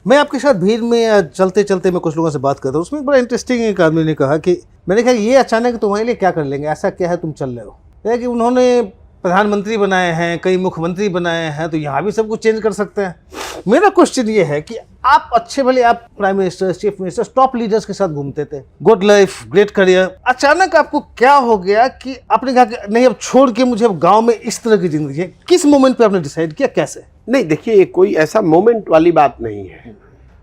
मैं आपके साथ भीड़ में चलते चलते मैं कुछ लोगों से बात कर रहा हूँ, उसमें बड़ा इंटरेस्टिंग एक आदमी ने कहा कि मैंने कहा ये अचानक तुम्हारे लिए क्या कर लेंगे, ऐसा क्या है तुम चल रहे हो। है कि उन्होंने प्रधानमंत्री बनाए हैं, कई मुख्यमंत्री बनाए हैं, तो यहाँ भी सब कुछ चेंज कर सकते हैं। मेरा क्वेश्चन ये है कि आप अच्छे भले आप prime minister, chief minister, top leaders के साथ घूमते थे, गुड लाइफ, ग्रेट करियर, अचानक आपको क्या हो गया कि आपने कहा कि नहीं अब छोड़ के मुझे अब गांव में इस तरह की जिंदगी है। किस मोमेंट पे आपने डिसाइड किया, कैसे? नहीं, देखिए कोई ऐसा मोमेंट वाली बात नहीं है।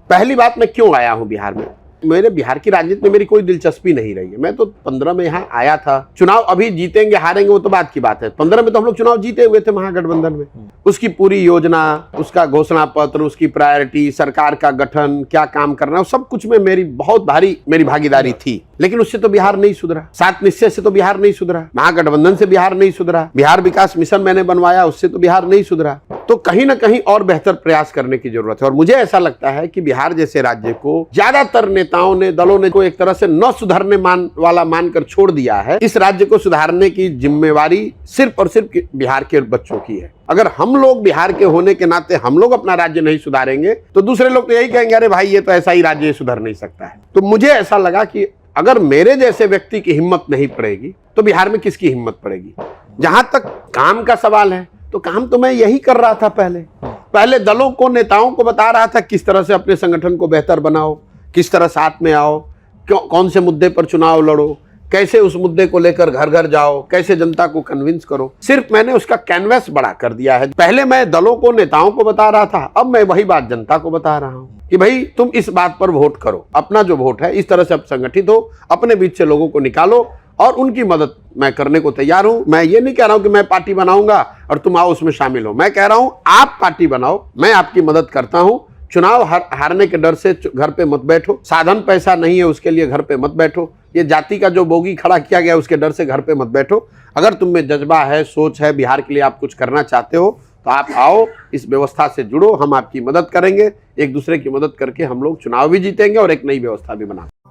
पहली बात, मैं क्यों आया हूं बिहार में, मेरे बिहार की राजनीति में मेरी कोई दिलचस्पी नहीं रही है। मैं तो 15 में यहाँ आया था। चुनाव अभी जीतेंगे हारेंगे वो तो बात की बात है। 15 में तो हम लोग चुनाव जीते हुए थे महागठबंधन में। उसकी पूरी योजना, उसका घोषणा पत्र, उसकी प्रायोरिटी, सरकार का गठन, क्या काम करना, सब कुछ में मेरी बहुत भारी मेरी भागीदारी थी। लेकिन उससे तो बिहार नहीं सुधरा। 7 निश्चय से तो बिहार नहीं सुधरा, महागठबंधन से बिहार नहीं सुधरा, बिहार विकास मिशन मैंने बनवाया उससे तो बिहार नहीं सुधरा। तो कहीं ना कहीं और बेहतर प्रयास करने की जरूरत है। और मुझे ऐसा लगता है कि बिहार जैसे राज्य को ज्यादातर नेताओं ने, दलों ने को एक तरह से न सुधरने वाला मानकर छोड़ दिया है। इस राज्य को सुधारने की जिम्मेवारी सिर्फ और सिर्फ बिहार के बच्चों की है। अगर हम लोग बिहार के होने के नाते हम लोग अपना राज्य नहीं सुधारेंगे तो दूसरे लोग तो यही कहेंगे, अरे भाई ये तो ऐसा ही राज्य सुधर नहीं सकता है। तो मुझे ऐसा लगा कि अगर मेरे जैसे व्यक्ति की हिम्मत नहीं पड़ेगी तो बिहार में किसकी हिम्मत पड़ेगी। जहां तक काम का सवाल है तो काम तो मैं यही कर रहा था। पहले दलों को, नेताओं को बता रहा था किस तरह से अपने संगठन को बेहतर बनाओ, किस तरह साथ में आओ, कौन से मुद्दे पर चुनाव लड़ो, कैसे उस मुद्दे को लेकर घर घर जाओ, कैसे जनता को कन्विंस करो। सिर्फ मैंने उसका कैनवस बड़ा कर दिया है। पहले मैं दलों को, नेताओं को बता रहा था, अब मैं वही बात जनता को बता रहा हूं कि भाई तुम इस बात पर वोट करो। अपना जो वोट है इस तरह से अब संगठित हो, अपने बीच से लोगों को निकालो और उनकी मदद मैं करने को तैयार हूं। मैं ये नहीं कह रहा हूं कि मैं पार्टी बनाऊंगा और तुम आओ उसमें शामिल हो। मैं कह रहा हूं आप पार्टी बनाओ, मैं आपकी मदद करता हूं। चुनाव हारने के डर से घर पे मत बैठो, साधन पैसा नहीं है उसके लिए घर पे मत बैठो, ये जाति का जो बोगी खड़ा किया गया उसके डर से घर पे मत बैठो। अगर तुम में जज्बा है, सोच है, बिहार के लिए आप कुछ करना चाहते हो तो आप आओ, इस व्यवस्था से जुड़ो, हम आपकी मदद करेंगे। एक दूसरे की मदद करके हम लोग चुनाव भी जीतेंगे और एक नई व्यवस्था भी बनाएंगे।